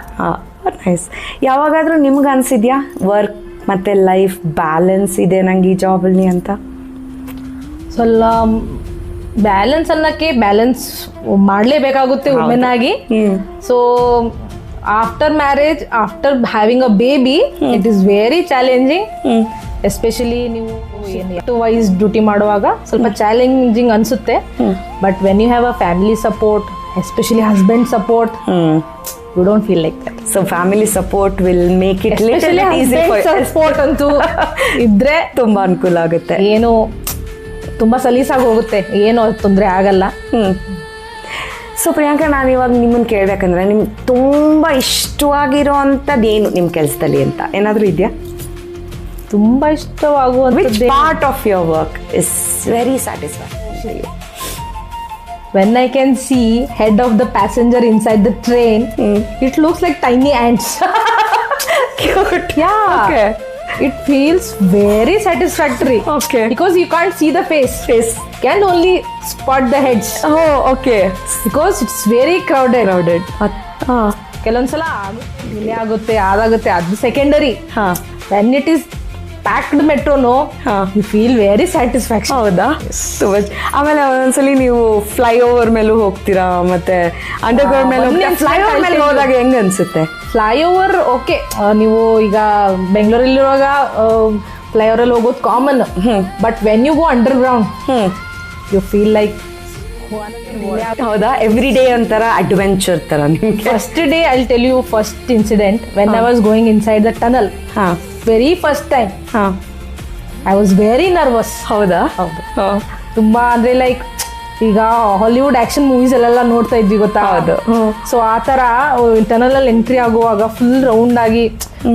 ನೈಸ್. ಯಾವಾಗಾದ್ರೂ ನಿಮ್ಗೆ ಅನ್ಸಿದ್ಯಾ ವರ್ಕ್ ಮತ್ತೆ ಲೈಫ್ ಬ್ಯಾಲೆನ್ಸ್ ಇದೆ ನಂಗೆ ಈ ಜಾಬಲ್ಲಿ ಅಂತ?
ಸ್ವಲ್ಪ ಬ್ಯಾಲೆನ್ಸ್ ಅನ್ನಕ್ಕೆ ಬ್ಯಾಲೆನ್ಸ್ ಮಾಡಲೇಬೇಕಾಗುತ್ತೆ ವುಮೆನ್ ಆಗಿ. So after marriage, after having a baby, it is very challenging. Especially ನೀವು ವೈಸ್ ಡ್ಯೂಟಿ ಮಾಡುವಾಗ ಸ್ವಲ್ಪ ಚಾಲೆಂಜಿಂಗ್ ಅನ್ಸುತ್ತೆ. But when you have a family support, especially husband support, you don't feel like that.
So family support will make it little easy.
Support ಅಂತೂ ಇದ್ರೆ
ತುಂಬಾ ಅನುಕೂಲ ಆಗುತ್ತೆ.
ಏನು ತುಂಬಾ ಸಲೀಸಾಗಿ ಹೋಗುತ್ತೆ, ಏನು ತೊಂದರೆ ಆಗಲ್ಲ.
ಸೊ ಪ್ರಿಯಾಂಕಾ, ನಾನು ಇವಾಗ ನಿಮ್ಮನ್ನು ಕೇಳಬೇಕಂದ್ರೆ ನಿಮ್ಗೆ ತುಂಬ ಇಷ್ಟವಾಗಿರೋ ಅಂಥದ್ದು ಏನು ನಿಮ್ಮ ಕೆಲಸದಲ್ಲಿ ಅಂತ ಏನಾದರೂ ಇದೆಯಾ?
ತುಂಬ ಇಷ್ಟವಾಗುವಂಥದ್ದು
part of your work is very satisfying?
When I can see head of the passenger inside the train, it looks like tiny ants.
Cute.
Yeah.
Okay.
It feels very satisfactory.
Okay.
Because you can't see the face. Can only spot the heads.
Oh, okay.
Because it's very crowded. ಕೆಲವೊಂದ್ಸಲ delay ಆಗುತ್ತೆ, ಅದಾಗುತ್ತೆ, ಅದು secondary. When it is packed ಮೆಟ್ರೋನು, you feel very satisfaction.
ಹೌದಾ? ಆಮೇಲೆ ಒಂದೊಂದ್ಸಲಿ ನೀವು flyover ಮೇಲೂ ಹೋಗ್ತೀರಾ, ಮತ್ತೆ ಅಂಡರ್ಗ್ರೌಂಡ್ ಮೇಲೆ ಫ್ಲೈಓವರ್ ಮೇಲೆ ಹೋದಾಗ ಹೆಂಗ್ ಅನ್ಸುತ್ತೆ?
ಫ್ಲೈಓವರ್ ಓಕೆ, ನೀವು ಈಗ ಬೆಂಗಳೂರಲ್ಲಿರುವಾಗ ಫ್ಲೈಓವರ್ ಅಲ್ಲಿ ಹೋಗೋದು common. But when you go underground, you feel like,
ಹೌದಾ? ಎವ್ರಿ ಡೇ ಒಂಥರ ಅಡ್ವೆಂಚರ್ ತರ ನಿಮ್ಗೆ.
First day I tell you first incident. When I was going inside the tunnel, very first time, I was very nervous.
ಹೌದಾ?
ಹೌದು. ತುಂಬಾ ಅಂದ್ರೆ like ಈಗ Hollywood action movies ಅಲ್ಲೆಲ್ಲ ನೋಡ್ತಾ ಇದ್ವಿ, ಗೊತ್ತಾ?
ಹೌದು.
ಸೊ ಆ ತರ ಟನಲ್ ಅಲ್ಲಿ ಎಂಟ್ರಿ ಆಗುವಾಗ ಫುಲ್ ರೌಂಡ್ ಆಗಿ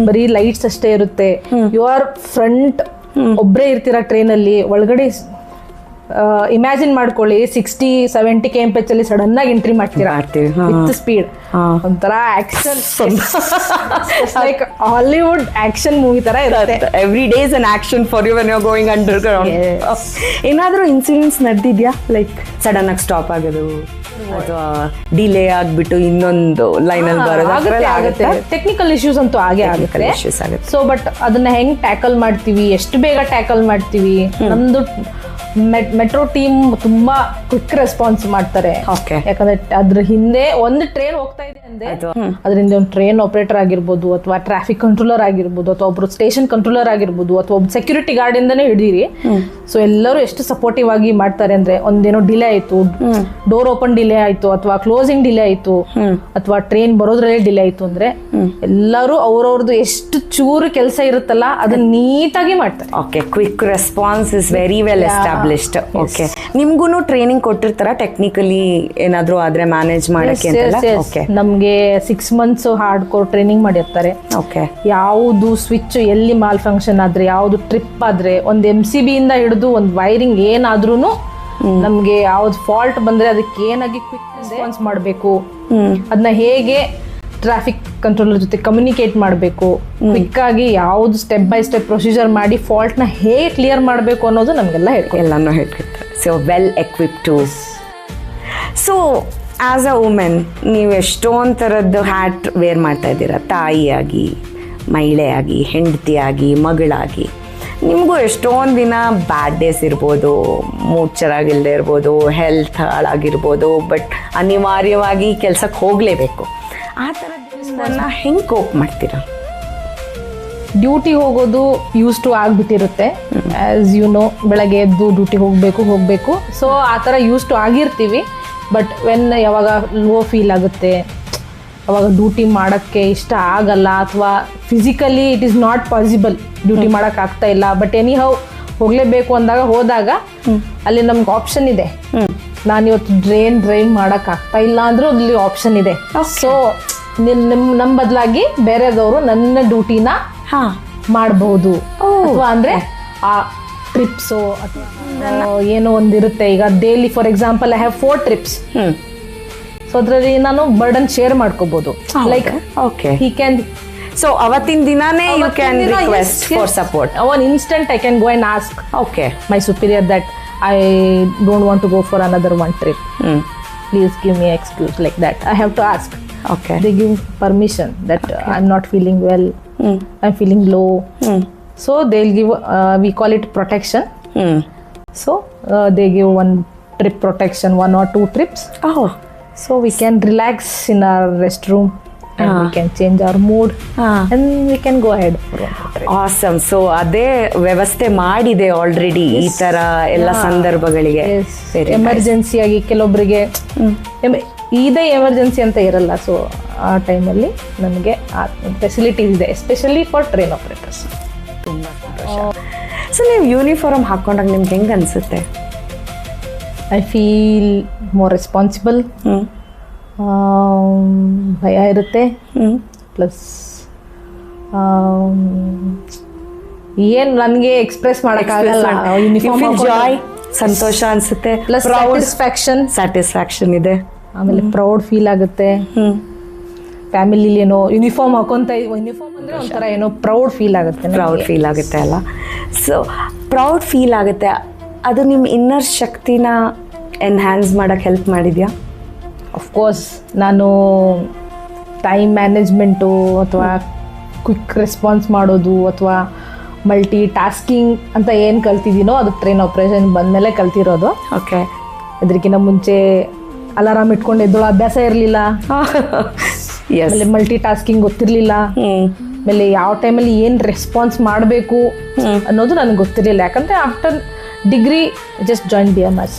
ಬರೀ ಲೈಟ್ಸ್ ಅಷ್ಟೇ ಇರುತ್ತೆ. ಯು ಆರ್ ಫ್ರಂಟ್ ಒಬ್ರೇ ಇರ್ತೀರಾ ಟ್ರೈನ್ ಅಲ್ಲಿ. ಒಳಗಡೆ ಇಮ್ಯಾಜಿನ್ ಮಾಡ್ಕೊಳ್ಳಿ, 60-70 km/h ಅಲ್ಲಿ ಸಡನ್ ಆಗಿ ಎಂಟ್ರಿ ಮಾಡ್ತೀರಾ ವಿತ್ ಸ್ಪೀಡ್. ಒಂಥರ action, like Hollywood action movie ತರ ಇರುತ್ತೆ.
Every day is an action for you when you are going underground. ಏನಾದರೂ ಇನ್ಸಿಡೆಂಟ್ಸ್ ನಡೆದಿದ್ಯಾ? ಲೈಕ್ ಸಡನ್ ಆಗಿ ಸ್ಟಾಪ್ ಆಗೋದು ಅಥವಾ ಡಿಲೇ ಆಗ್ಬಿಟ್ಟು ಇನ್ನೊಂದು ಲೈನ್ ಅಲ್ಲಿ ಬರೋದು?
ಆಗುತ್ತೆ. ಟೆಕ್ನಿಕಲ್ ಇಶ್ಯೂಸ್ ಅಂತೂ ಆಗೇ ಆಗುತ್ತೆ. ಸೊ ಬಟ್ ಅದನ್ನ ಹೆಂಗ್ ಟ್ಯಾಕಲ್ ಮಾಡ್ತೀವಿ, ಎಷ್ಟು ಬೇಗ ಟ್ಯಾಕಲ್ ಮಾಡ್ತೀವಿ, ನಮ್ದು ಮೆಟ್ರೋ ಟೀಮ್ ತುಂಬಾ ಕ್ವಿಕ್ ರೆಸ್ಪಾನ್ಸ್ ಮಾಡ್ತಾರೆ.
ಓಕೆ.
ಯಾಕಂದ್ರೆ ಅದ್ರ ಹಿಂದೆ ಒಂದು ಟ್ರೈನ್ ಹೋಗ್ತಾ ಇದೆ ಅಂದ್ರೆ ಅದರಿಂದ ಒಂದು ಟ್ರೈನ್ ಆಪರೇಟರ್ ಆಗಿರ್ಬೋದು, ಅಥವಾ ಟ್ರಾಫಿಕ್ ಕಂಟ್ರೋಲರ್ ಆಗಿರ್ಬೋದು, ಅಥವಾ ಒಬ್ರು ಸ್ಟೇಷನ್ ಕಂಟ್ರೋಲರ್ ಆಗಿರ್ಬೋದು, ಅಥವಾ ಒಬ್ಬ ಸೆಕ್ಯೂರಿಟಿ ಗಾರ್ಡ್ ಇಂದಾನೆ ಹಿಡಿದಿರಿ. ಸೊ ಎಲ್ಲರೂ ಎಷ್ಟು ಸಪೋರ್ಟಿವ್ ಆಗಿ ಮಾಡ್ತಾರೆ ಅಂದ್ರೆ, ಒಂದೇನೋ ಡಿಲೇ ಆಯ್ತು, ಡೋರ್ ಓಪನ್ ಡಿಲೇ ಆಯ್ತು, ಅಥವಾ ಕ್ಲೋಸಿಂಗ್ ಡಿಲೇ ಆಯ್ತು, ಅಥವಾ ಟ್ರೈನ್ ಬರೋದ್ರಲ್ಲೇ ಡಿಲೇ ಆಯ್ತು ಅಂದ್ರೆ ಎಲ್ಲರೂ ಅವ್ರವ್ರದ್ದು ಎಷ್ಟು ಚೂರು ಕೆಲಸ ಇರುತ್ತಲ್ಲ ಅದನ್ನ ನೀಟಾಗಿ ಮಾಡ್ತಾರೆ.
Okay, quick response is very well established. Okay, ನಿಮ್ಗೂನು ಟ್ರೈನಿಂಗ್ ಕೊಟ್ಟಿರ್ತಾರ ಟೆಕ್ನಿಕಲಿ ಏನಾದ್ರು ಆದ್ರೆ ಮ್ಯಾನೇಜ್ ಮಾಡಕ್ಕೆ ಅಂತೆಲ್ಲ? ಓಕೆ,
ನಮ್ಗೆ 6 months ಹಾರ್ಡ್ ಕೋರ್ ಟ್ರೈನಿಂಗ್ ಮಾಡಿರ್ತಾರೆ.
ಓಕೆ,
ಯಾವುದು ಸ್ವಿಚ್ ಎಲ್ಲಿ ಮಾಲ್ ಫಂಕ್ಷನ್ ಆದ್ರೆ, ಯಾವ್ದು ಟ್ರಿಪ್ ಆದ್ರೆ, ಒಂದು MCB ಇಂದ ಹಿಡಿದು ಒಂದು ವೈರಿಂಗ್ ಏನಾದ್ರೂ ನಮ್ಗೆ ಯಾವ್ದು ಫಾಲ್ಟ್ ಬಂದ್ರೆ ಅದಕ್ಕೆ ಏನಾಗಿ ಕ್ವಿಕ್ ರೆಸ್ಪಾನ್ಸ್ ಮಾಡಬೇಕು, ಅದನ್ನ ಹೇಗೆ ಟ್ರಾಫಿಕ್ ಕಂಟ್ರೋಲರ್ ಜೊತೆ ಕಮ್ಯುನಿಕೇಟ್ ಮಾಡಬೇಕು, ಕ್ವಿಕ್ ಆಗಿ ಯಾವ್ದು ಸ್ಟೆಪ್ ಬೈ ಸ್ಟೆಪ್ ಪ್ರೊಸೀಜರ್ ಮಾಡಿ ಫಾಲ್ಟ್ ನ ಹೇಗೆ ಕ್ಲಿಯರ್ ಮಾಡಬೇಕು ಅನ್ನೋದು ನಮ್ಗೆಲ್ಲ
ಎಲ್ಲಾನು ಹೇಳ್ಕೊಡ್ತಾರೆ. So well equip too. So as a women ನೀವು ಎಷ್ಟೊಂದು ಥರದ್ದು ಹ್ಯಾಟ್ ವೇರ್ ಮಾಡ್ತಾ ಇದ್ದೀರಾ, ತಾಯಿಯಾಗಿ, ಮಹಿಳೆಯಾಗಿ, ಹೆಂಡತಿಯಾಗಿ, ಮಗಳಾಗಿ. ನಿಮಗೂ ಎಷ್ಟೊಂದು ದಿನ ಬ್ಯಾಡ್ ಡೇಸ್ ಇರ್ಬೋದು, ಮೂಡ್ ಚೆನ್ನಾಗಿಲ್ಲದೆ ಇರ್ಬೋದು, ಹೆಲ್ತ್ ಹಾಳಾಗಿರ್ಬೋದು, ಬಟ್ ಅನಿವಾರ್ಯವಾಗಿ ಕೆಲ್ಸಕ್ಕೆ ಹೋಗಲೇಬೇಕು. ಆ ಥರ ದಿವಸನ ಹೆಂಗೆ ಕೋಪ್ ಮಾಡ್ತೀರಾ?
ಡ್ಯೂಟಿ ಹೋಗೋದು ಯೂಸ್ ಟು ಆಗಿಬಿಟ್ಟಿರುತ್ತೆ. ಆಸ್ ಯು ನೋ, ಬೆಳಗ್ಗೆ ಎದ್ದು ಡ್ಯೂಟಿ ಹೋಗಬೇಕು. ಸೊ ಆ ಥರ ಯೂಸ್ ಟು ಆಗಿರ್ತೀವಿ. ಬಟ್ ಯಾವಾಗ ಲೋ ಫೀಲ್ ಆಗುತ್ತೆ, ಅವಾಗ ಡ್ಯೂಟಿ ಮಾಡೋಕ್ಕೆ ಇಷ್ಟ ಆಗಲ್ಲ, ಅಥವಾ physically it is not possible, duty ಮಾಡೋಕ್ಕಾಗ್ತಾ ಇಲ್ಲ, ಬಟ್ ಎನಿ ಹೌ ಹೋಗಲೇಬೇಕು ಹೋದಾಗ ಅಲ್ಲಿ ನಮ್ಗೆ ಆಪ್ಷನ್ ಇದೆ. ನಾನು ಇವತ್ತು ಡ್ರೈವ್ ಮಾಡೋಕ್ಕಾಗ್ತಾ ಇಲ್ಲ ಅಂದ್ರೂ ಅಲ್ಲಿ ಆಪ್ಷನ್ ಇದೆ. ಸೊ ನಮ್ಮ ಬದಲಾಗಿ ಬೇರೆದವರು ನನ್ನ ಡ್ಯೂಟಿನ ಮಾಡಬಹುದು. ಅಥವಾ ಅಂದ್ರೆ ಆ ಟ್ರಿಪ್ಸು ಅಥವಾ ಏನೋ ಒಂದಿರುತ್ತೆ. ಈಗ daily for example I have 4 trips. So ಅದ್ರಲ್ಲಿ ನಾನು ಬರ್ಡನ್ ಶೇರ್ ಮಾಡ್ಕೋಬಹುದು. Like
okay,
he can.
So ಅವತ್ತಿನ ದಿನಾನೇ you can request for support.
One instant I can go and ask
okay
my superior that I don't want to go for another one trip. Please give me an excuse, like that. I have to ask.
Okay.
They give permission that I'm not feeling well. I'm feeling low. So they'll give, we call it protection. So they give one trip protection, 1 or 2 trips.
Oh.
So we can relax in our restroom. And we can change our mood and we can go ahead for one trip.
Awesome. So ಅದೇ ವ್ಯವಸ್ಥೆ ಮಾಡಿದೆ already ಈ ತರ ಎಲ್ಲ ಸಂದರ್ಭಗಳಿಗೆ.
Emergency ಆಗಿ ಕೆಲವೊಬ್ಬರಿಗೆ ಇದೇ emergency ಅಂತ ಇರಲ್ಲ. ಸೊ ಆ ಟೈಮಲ್ಲಿ ನಮಗೆ ಆ ಫೆಸಿಲಿಟೀಸ್ ಇದೆ, ಎಸ್ಪೆಷಲಿ ಫಾರ್ ಟ್ರೈನ್ ಆಪರೇಟರ್ಸ್.
ತುಂಬ ಸಂತೋಷ. ಸೊ ನೀವು ಯೂನಿಫಾರ್ಮ್ ಹಾಕೊಂಡಾಗ ನಿಮ್ಗೆ ಹೆಂಗೆ ಅನಿಸುತ್ತೆ?
I feel more responsible. ಭಯ ಇರುತ್ತೆ. ಪ್ಲಸ್ ಏನು ನನಗೆ ಎಕ್ಸ್ಪ್ರೆಸ್ ಮಾಡೋಕ್ಕಾಗಲ್ಲ. ಯೂನಿಫಾರ್ಮ್
ಜಾಯ್, ಸಂತೋಷ ಅನಿಸುತ್ತೆ.
ಪ್ಲಸ್
ಸ್ಯಾಟಿಸ್ಫ್ಯಾಕ್ಷನ್ ಇದೆ.
ಆಮೇಲೆ ಪ್ರೌಡ್ ಫೀಲ್ ಆಗುತ್ತೆ. ಫ್ಯಾಮಿಲಿಲಿ ಏನೋ ಯೂನಿಫಾರ್ಮ್ ಯೂನಿಫಾರ್ಮ್ ಅಂದರೆ ಒಂಥರ ಏನೋ ಪ್ರೌಡ್ ಫೀಲ್ ಆಗುತ್ತೆ
ಅಲ್ಲ? ಸೊ ಪ್ರೌಡ್ ಫೀಲ್ ಆಗುತ್ತೆ. ಅದು ನಿಮ್ಮ ಇನ್ನರ್ ಶಕ್ತಿನ ಎನ್ಹ್ಯಾನ್ಸ್ ಮಾಡೋಕ್ಕೆ ಹೆಲ್ಪ್ ಮಾಡಿದ್ಯಾ?
ಅಫ್ಕೋರ್ಸ್, ನಾನು ಟೈಮ್ ಮ್ಯಾನೇಜ್ಮೆಂಟು ಅಥವಾ ಕ್ವಿಕ್ ರೆಸ್ಪಾನ್ಸ್ ಮಾಡೋದು ಅಥವಾ ಮಲ್ಟಿ ಟಾಸ್ಕಿಂಗ್ ಅಂತ ಏನು ಕಲ್ತಿದ್ದೀನೋ ಅದು ಟ್ರೈನ್ ಆಪರೇಷನ್ ಬಂದಮೇಲೆ ಕಲ್ತಿರೋದು.
ಓಕೆ.
ಇದಕ್ಕಿಂತ ಮುಂಚೆ ಅಲಾರಾಮ್ ಇಟ್ಕೊಂಡು ಎದ್ದೋಳೋ ಅಭ್ಯಾಸ ಇರಲಿಲ್ಲ. ಆಮೇಲೆ ಮಲ್ಟಿ ಟಾಸ್ಕಿಂಗ್ ಗೊತ್ತಿರಲಿಲ್ಲ. ಆಮೇಲೆ ಯಾವ ಟೈಮಲ್ಲಿ ಏನು ರೆಸ್ಪಾನ್ಸ್ ಮಾಡಬೇಕು ಅನ್ನೋದು ನನಗೆ ಗೊತ್ತಿರಲಿಲ್ಲ. ಯಾಕಂದರೆ after degree just join BMS.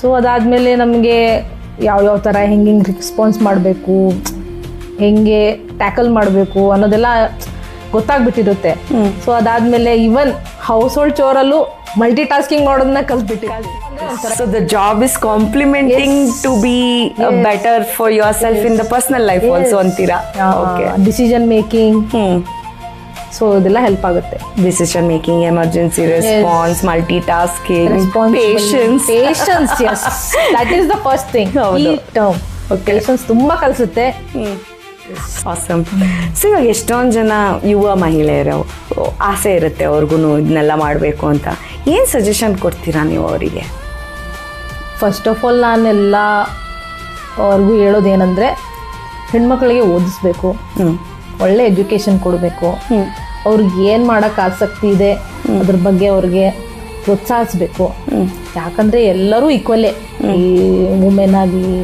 So ಅದಾದಮೇಲೆ ನಮಗೆ ಯಾವ ಥರ ಹೆಂಗೆ ರೆಸ್ಪಾನ್ಸ್ ಮಾಡಬೇಕು, ಹೆಂಗೆ ಟ್ಯಾಕಲ್ ಮಾಡಬೇಕು ಅನ್ನೋದೆಲ್ಲ ಗೊತ್ತಾಗ್ಬಿಟ್ಟಿರುತ್ತೆ. ಸೊ ಅದಾದಮೇಲೆ ಈವನ್ ಹೌಸ್ ಹೋಲ್ಡ್ ಚೋರಲ್ಲೂ ಮಲ್ಟಿ ಟಾಸ್ಕಿಂಗ್ ಮಾಡೋದನ್ನ ಕಲ್ತ್ಬಿಟ್ಟಿದ್ದೆ.
So the job is complementing to be better for yourself in the personal life also ಅಂತೀರಾ? Okay.
Decision making. ಸೊ ಇದೆಲ್ಲ ಹೆಲ್ಪ್ ಆಗುತ್ತೆ.
Decision making, emergency response, multi tasking, patience.
Yes, that is the first thing. ಈ term patience ತುಂಬಾ ಕಲಿಸುತ್ತೆ.
Awesome. So ಇವಾಗ ಎಷ್ಟೊಂದು ಜನ ಯುವ ಮಹಿಳೆಯರು ಆಸೆ ಇರುತ್ತೆ ಅವ್ರಿಗೂ ಇದನ್ನೆಲ್ಲ ಮಾಡಬೇಕು ಅಂತ. ಏನು ಸಜೆಷನ್ ಕೊಡ್ತೀರಾ ನೀವು ಅವರಿಗೆ?
ಫಸ್ಟ್ ಆಫ್ ಆಲ್ ನಾನೆಲ್ಲ ಅವ್ರಿಗೂ ಹೇಳೋದೇನೆಂದರೆ, ಹೆಣ್ಮಕ್ಳಿಗೆ ಓದಿಸ್ಬೇಕು, ಒಳ್ಳೆ ಎಜುಕೇಷನ್ ಕೊಡಬೇಕು, ಅವ್ರಿಗೆ ಏನು ಮಾಡೋಕ್ಕೆ ಆಸಕ್ತಿ ಇದೆ ಅದ್ರ ಬಗ್ಗೆ ಅವ್ರಿಗೆ ಪ್ರೋತ್ಸಾಹಿಸ್ಬೇಕು. ಯಾಕಂದ್ರೆ ಎಲ್ಲರೂ ಈಕ್ವಲ್ಲೇ, ಈ ವುಮೆನ್ ಆಗಲಿ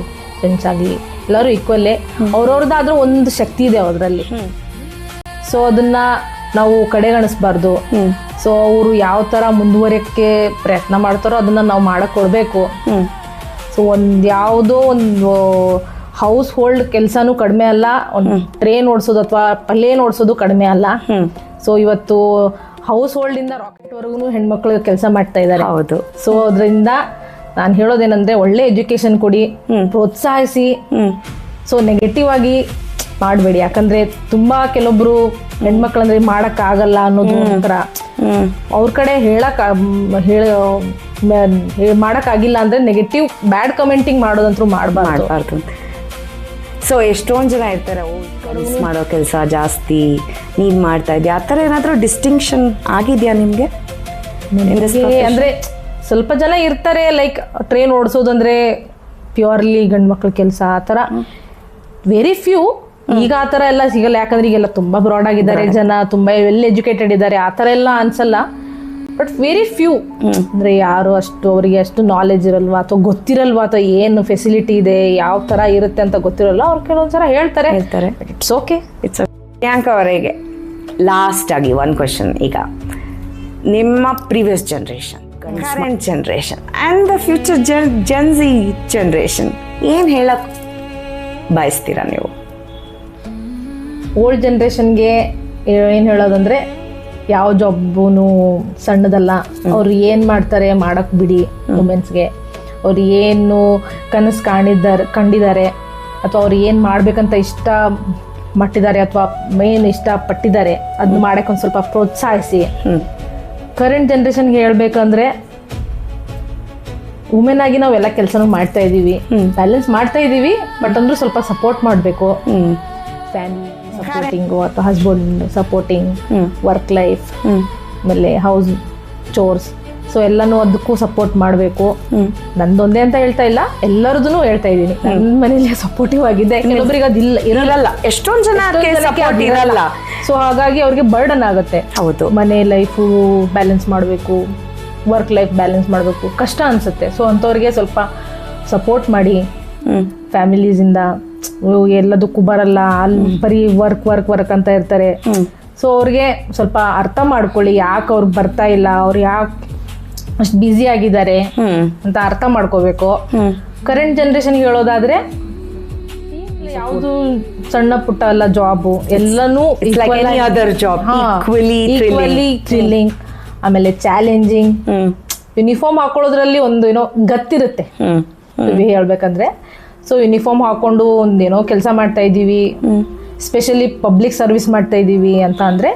ಜೆಂಟ್ಸ್ ಆಗಲಿ ಎಲ್ಲರೂ ಈಕ್ವಲ್ಲೇ. ಅವ್ರವ್ರದ್ದಾದ್ರೂ ಒಂದು ಶಕ್ತಿ ಇದೆ ಅದರಲ್ಲಿ. ಸೊ ಅದನ್ನ ನಾವು ಕಡೆಗಣಿಸ್ಬಾರ್ದು. ಸೊ ಅವರು ಯಾವ ಥರ ಮುಂದುವರಿಯೋಕ್ಕೆ ಪ್ರಯತ್ನ ಮಾಡ್ತಾರೋ ಅದನ್ನ ನಾವು ಮಾಡಕ್ ಕೊಡಬೇಕು. ಸೊ ಯಾವುದೋ ಒಂದು ಹೌಸ್ ಹೋಲ್ಡ್ ಕೆಲಸನೂ ಕಡಿಮೆ ಅಲ್ಲ, ಒಂದು ಟ್ರೈನ್ ಓಡಿಸೋದು ಅಥವಾ ಪ್ಲೇನ್ ಓಡಿಸೋದು ಕಡಿಮೆ ಅಲ್ಲ. ಸೊ ಇವತ್ತು ಹೌಸ್ ಹೋಲ್ಡ್ ಇಂದ ರಾಕೆಟ್ ವರೆಗೂ ಹೆಣ್ಮಕ್ಳು ಕೆಲಸ ಮಾಡ್ತಾ ಇದ್ದಾರೆ.
ಹೌದು.
ಸೊ ಅದರಿಂದ ನಾನು ಹೇಳೋದೇನಂದ್ರೆ ಒಳ್ಳೆ ಎಜುಕೇಶನ್ ಕೊಡಿ, ಪ್ರೋತ್ಸಾಹಿಸಿ. ಸೊ ನೆಗೆಟಿವ್ ಆಗಿ ಮಾಡಬೇಡಿ. ಯಾಕಂದ್ರೆ ತುಂಬಾ ಕೆಲವೊಬ್ರು ಹೆಣ್ಮಕ್ಳಂದ್ರೆ ಮಾಡಕ್ ಆಗಲ್ಲ ಅನ್ನೋದು ಒಂಥರ ಅವ್ರ ಕಡೆ ಮಾಡಕ್ ಆಗಿಲ್ಲ ಅಂದ್ರೆ ನೆಗೆಟಿವ್ ಬ್ಯಾಡ್ ಕಮೆಂಟಿಂಗ್ ಮಾಡೋದಂತೂ ಮಾಡಬಾರ್ದು.
ಸೊ ಎಷ್ಟೊಂದು ಜನ ಇರ್ತಾರೆ ಮಾಡೋ ಕೆಲಸ ಜಾಸ್ತಿ ನೀನ್ ಮಾಡ್ತಾ ಇದ್ಯಾ, ಆ ಥರ ಏನಾದರೂ ಡಿಸ್ಟಿಂಕ್ಷನ್ ಆಗಿದೆಯಾ ನಿಮ್ಗೆ?
ಅಂದ್ರೆ ಸ್ವಲ್ಪ ಜನ ಇರ್ತಾರೆ, ಲೈಕ್ ಟ್ರೈನ್ ಓಡಿಸೋದಂದ್ರೆ ಪ್ಯೂರ್ಲಿ ಗಂಡು ಮಕ್ಳ ಕೆಲಸ, ಆ ಥರ ವೆರಿ ಫ್ಯೂ. ಈಗ ಆ ಥರ ಎಲ್ಲ ಸಿಗಲ್ಲ, ಯಾಕಂದ್ರೆ ಈಗೆಲ್ಲ ತುಂಬಾ ಬ್ರಾಡ್ ಆಗಿದ್ದಾರೆ ಜನ, ತುಂಬಾ ವೆಲ್ ಎಜುಕೇಟೆಡ್ ಇದ್ದಾರೆ, ಆ ಥರ ಎಲ್ಲ ಅನ್ಸಲ್ಲ. ಬಟ್ ವೆರಿ ಫ್ಯೂ ಅಂದ್ರೆ ಯಾರು ಅಷ್ಟು ಅವರಿಗೆ ಅಷ್ಟು ನಾಲೆಜ್ ಇರಲ್ವಾ ಅಥವಾ ಗೊತ್ತಿರಲ್ವಾ ಅಥವಾ ಏನು ಫೆಸಿಲಿಟಿ ಇದೆ ಯಾವ ತರ ಇರುತ್ತೆ ಅಂತ ಗೊತ್ತಿರಲ್ಲ, ಅವ್ರು ಕೆಲವೊಂದ್ಸಲ ಹೇಳ್ತಾರೆ. It's okay.
ಪ್ರಿಯಾಂಕಾ ಅವರಿಗೆ ಲಾಸ್ಟ್ ಆಗಿ ಒಂದು ಕ್ವಶನ್. ಈಗ ನಿಮ್ಮ previous generation, current generation and the future Gen Z generation ಏನು ಹೇಳಕ್ ಬಯಸ್ತೀರಾ ನೀವು?
ಓಲ್ಡ್ ಜನ್ರೇಷನ್ಗೆ ಏನು ಹೇಳೋದಂದ್ರೆ ಯಾವ ಜಾಬೂನು ಸಣ್ಣದಲ್ಲ. ಅವ್ರು ಏನು ಮಾಡ್ತಾರೆ ಮಾಡಕ್ ಬಿಡಿ. ವುಮೆನ್ಸ್ಗೆ ಅವ್ರು ಏನು ಕನಸು ಕಂಡಿದ್ದಾರೆ ಅಥವಾ ಅವ್ರು ಏನು ಮಾಡ್ಬೇಕಂತ ಇಷ್ಟ ಮಟ್ಟಿದ್ದಾರೆ ಅಥವಾ ಮೇನ್ ಇಷ್ಟಪಟ್ಟಿದ್ದಾರೆ ಅದನ್ನ ಮಾಡಕ್ಕೆ ಒಂದು ಸ್ವಲ್ಪ ಪ್ರೋತ್ಸಾಹಿಸಿ. ಕರೆಂಟ್ ಜನ್ರೇಷನ್ಗೆ ಹೇಳ್ಬೇಕಂದ್ರೆ ವುಮೆನ್ ಆಗಿ ನಾವೆಲ್ಲ ಕೆಲಸನೂ ಮಾಡ್ತಾ ಇದ್ದೀವಿ, ಬ್ಯಾಲೆನ್ಸ್ ಮಾಡ್ತಾ ಇದ್ದೀವಿ. ಬಟ್ ಅಂದ್ರೂ ಸ್ವಲ್ಪ ಸಪೋರ್ಟ್ ಮಾಡಬೇಕು. ಫ್ಯಾಮಿಲಿ ಸಪೋರ್ಟಿಂಗು ಅಥವಾ ಹಸ್ಬೆಂಡ್ ಸಪೋರ್ಟಿಂಗ್, ವರ್ಕ್ ಲೈಫ್, ಆಮೇಲೆ ಹೌಸ್ ಚೋರ್ಸ್, ಸೊ ಎಲ್ಲನೂ ಅದಕ್ಕೂ ಸಪೋರ್ಟ್ ಮಾಡಬೇಕು. ನಂದೊಂದೇ ಅಂತ ಹೇಳ್ತಾ ಇಲ್ಲ, ಎಲ್ಲರದೂ ಹೇಳ್ತಾ ಇದ್ದೀನಿ. ನನ್ನ ಮನೇಲಿ ಸಪೋರ್ಟಿವ್ ಆಗಿದೆ, ಕೆಲವೊಬ್ಬರಿಗೆ ಅದಿಲ್ಲ ಇರಲ್ಲ,
ಎಷ್ಟೊಂದು ಜನ ಇರಲ್ಲ.
ಸೊ ಹಾಗಾಗಿ ಅವ್ರಿಗೆ ಬರ್ಡನ್ ಆಗುತ್ತೆ.
ಹೌದು,
ಮನೆ ಲೈಫು ಬ್ಯಾಲೆನ್ಸ್ ಮಾಡಬೇಕು, ವರ್ಕ್ ಲೈಫ್ ಬ್ಯಾಲೆನ್ಸ್ ಮಾಡಬೇಕು, ಕಷ್ಟ ಅನ್ಸುತ್ತೆ. ಸೊ ಅಂಥವ್ರಿಗೆ ಸ್ವಲ್ಪ ಸಪೋರ್ಟ್ ಮಾಡಿ. ಫ್ಯಾಮಿಲೀಸಿಂದ ಎಲ್ಲದಕ್ಕೂ ಬರಲ್ಲ, ಅಲ್ಲಿ ಬರೀ ವರ್ಕ್ ಅಂತ ಇರ್ತಾರೆ. ಸೊ ಅವ್ರಿಗೆ ಸ್ವಲ್ಪ ಅರ್ಥ ಮಾಡ್ಕೊಳ್ಳಿ, ಯಾಕೆ ಅವ್ರಿಗೆ ಬರ್ತಾ ಇಲ್ಲ, ಅವ್ರು ಯಾಕೆ ಅಷ್ಟು ಬ್ಯುಸಿ ಆಗಿದ್ದಾರೆ ಅಂತ ಅರ್ಥ ಮಾಡ್ಕೋಬೇಕು. ಕರೆಂಟ್ ಜನ್ರೇಷನ್ಗೆ ಹೇಳೋದಾದ್ರೆ ಯಾವುದು ಸಣ್ಣ ಪುಟ್ಟ ಅಲ್ಲ, ಜಾಬು ಎಲ್ಲನೂ ಈಕ್ವಲಿ ಥ್ರಿಲ್ಲಿಂಗ್, ಆಮೇಲೆ ಚಾಲೆಂಜಿಂಗ್. ಯೂನಿಫಾರ್ಮ್ ಹಾಕೊಳ್ಳೋದ್ರಲ್ಲಿ ಒಂದು ಏನೋ ಗತ್ತಿರುತ್ತೆ ಹೇಳ್ಬೇಕಂದ್ರೆ. ಸೊ ಯೂನಿಫಾರ್ಮ್ ಹಾಕೊಂಡು ಒಂದೇನೋ ಕೆಲಸ ಮಾಡ್ತಾ ಇದ್ದೀವಿ, ಸ್ಪೆಷಲಿ ಪಬ್ಲಿಕ್ ಸರ್ವಿಸ್ ಮಾಡ್ತಾ ಇದ್ದೀವಿ ಅಂತ ಅಂದ್ರೆ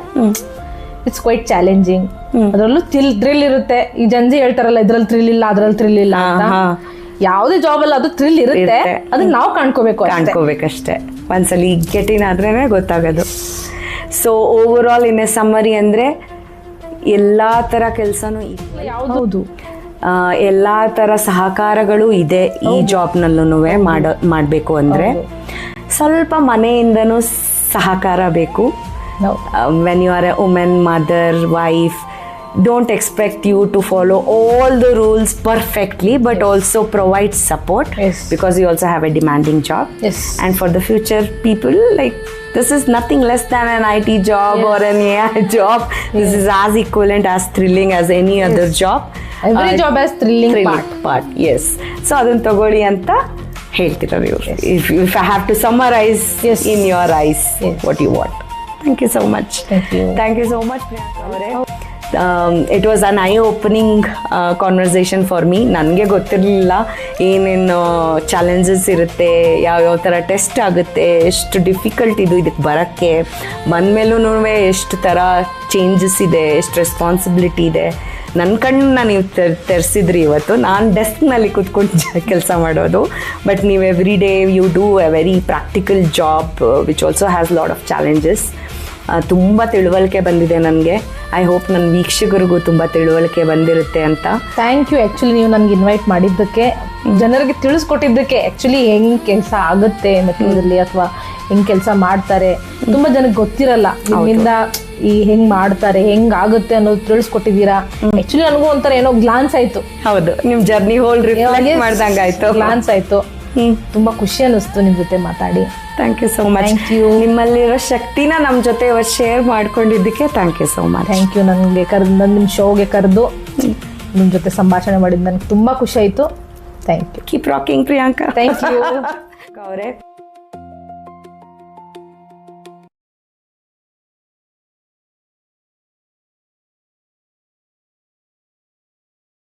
ಇಟ್ಸ್ ಕ್ವೈಟ್ ಚಾಲೆಂಜಿಂಗ್. ಅದರಲ್ಲೂ ಥ್ರಿಲ್ ಇರುತ್ತೆ. ಈ ಜನ್ಜಿ ಹೇಳ್ತಾರಲ್ಲ ಇದ್ರಲ್ಲಿ ಥ್ರಿಲ್ ಇಲ್ಲ ಅದ್ರಲ್ಲಿ ಥ್ರಿಲ್ ಇಲ್ಲ ಅಂತ. ಯಾವುದೇ ಜಾಬ್ ಅಲ್ಲ ಅದು ಥ್ರಿಲ್ ಇರುತ್ತೆ, ಅದನ್ನ ನಾವು
ಕಾಣ್ಕೋಬೇಕಷ್ಟೇ. ಒಂದ್ಸಲಿ ಗೆಟಿನ್ ಆದ್ರೇನೆ ಗೊತ್ತಾಗೋದು. So over all in a summary ಅಂದ್ರೆ ಎಲ್ಲಾ ತರ ಕೆಲಸನೂ
ಯಾವುದು
ಎಲ್ಲ ಥರ ಸಹಕಾರಗಳು ಇದೆ ಈ ಜಾಬ್ನಲ್ಲೂ ಮಾಡಬೇಕು ಅಂದರೆ. ಸ್ವಲ್ಪ ಮನೆಯಿಂದನೂ ಸಹಕಾರ ಬೇಕು. When you are a women, mother, wife, don't expect you to follow all the rules perfectly, but also provide support. Because you also have a demanding job. And for the future people, like, this is nothing less than an IT job or an AI job. This is as equivalent, as thrilling as any other job.
Every job has thrilling
part. Yes. So adun tagoli anta ಹೇಳ್ತೀರಾ ನೀವು? If I have to summarize in your eyes what you want. Thank you so much. Thank you so much, Priyanka avare. It was an eye-opening conversation for me. ನನಗೆ ಗೊತ್ತಿರಲಿಲ್ಲ ಏನೇನು challenges ಇರುತ್ತೆ, ಯಾವ್ಯಾವ ಥರ test ಆಗುತ್ತೆ, ಎಷ್ಟು ಡಿಫಿಕಲ್ಟ್ ಇದಕ್ಕೆ ಬರೋಕ್ಕೆ, ಬಂದಮೇಲೂ ಎಷ್ಟು ಥರ ಚೇಂಜಸ್ ಇದೆ, ಎಷ್ಟು ರೆಸ್ಪಾನ್ಸಿಬಿಲಿಟಿ ಇದೆ. ನನ್ನ ಕಣ್ಣನ್ನ ನೀವು ತೆರೆಸಿದ್ರಿ ಇವತ್ತು. ನಾನು ಡೆಸ್ಕ್ನಲ್ಲಿ ಕೂತ್ಕೊಂಡು ಕೆಲಸ ಮಾಡೋದು, ಬಟ್ ನೀವು every day you do a very practical job which also has lot of challenges. ತುಂಬ ತಿಳುವಳಿಕೆ ಬಂದಿದೆ ನನಗೆ. ಐ ಹೋಪ್ ನನ್ನ ವೀಕ್ಷಕರಿಗೂ ತುಂಬ ತಿಳುವಳಿಕೆ ಬಂದಿರುತ್ತೆ ಅಂತ.
Thank you. ಆ್ಯಕ್ಚುಲಿ ನೀವು ನನಗೆ ಇನ್ವೈಟ್ ಮಾಡಿದ್ದಕ್ಕೆ, ಜನರಿಗೆ ತಿಳಿಸ್ಕೊಟ್ಟಿದ್ದಕ್ಕೆ. ಆ್ಯಕ್ಚುಲಿ ಹೆಂಗೆ ಕೆಲಸ ಆಗುತ್ತೆ ಮೆಟ್ರೋದಲ್ಲಿ ಅಥವಾ ಹೆಂಗೆ ಕೆಲಸ ಮಾಡ್ತಾರೆ ತುಂಬ ಜನಕ್ಕೆ ಗೊತ್ತಿರಲ್ಲ. ನಿಮ್ಮಿಂದ ಈ ಹೆಂಗ್ ಮಾಡ್ತಾರೆ ಹೆಂಗಾಗುತ್ತೆ ಅನ್ನೋದು ತಿಳಿಸ್ಕೊಟ್ಟಿದ್ದೀರಾ. ಆ್ಯಕ್ಚುಲಿ ನನಗೂ ಒಂಥರ ಏನೋ ಗ್ಲಾನ್ಸ್ ಆಯ್ತು.
ಹೌದು, ನಿಮ್ಮ ಜರ್ನಿ ಹೋಲ್ ರಿಫ್ಲೆಕ್ಟ್ ಮಾಡ್ದಂಗಾಯ್ತು,
ಗ್ಲಾನ್ಸ್ ಆಯ್ತು. ತುಂಬ ಖುಷಿ ಅನ್ನಿಸ್ತು ನಿಮ್ಮ ಜೊತೆ ಮಾತಾಡಿ.
Thank you so much.
Thank you.
ನಿಮ್ಮಲ್ಲಿರೋ ಶಕ್ತಿನ ನಮ್ಮ ಜೊತೆ ಇವತ್ತು ಶೇರ್ ಮಾಡ್ಕೊಂಡಿದ್ದಕ್ಕೆ thank you so much.
Thank you. ನನಗೆ ನಿಮ್ಮ ಶೋಗೆ ಕರೆದು ನಿಮ್ಮ ಜೊತೆ ಸಂಭಾಷಣೆ ಮಾಡಿದ್ದು ನನಗೆ ತುಂಬ ಖುಷಿ ಆಯಿತು. Thank you.
Keep rocking Priyanka.
Thank you
ಅವರೇ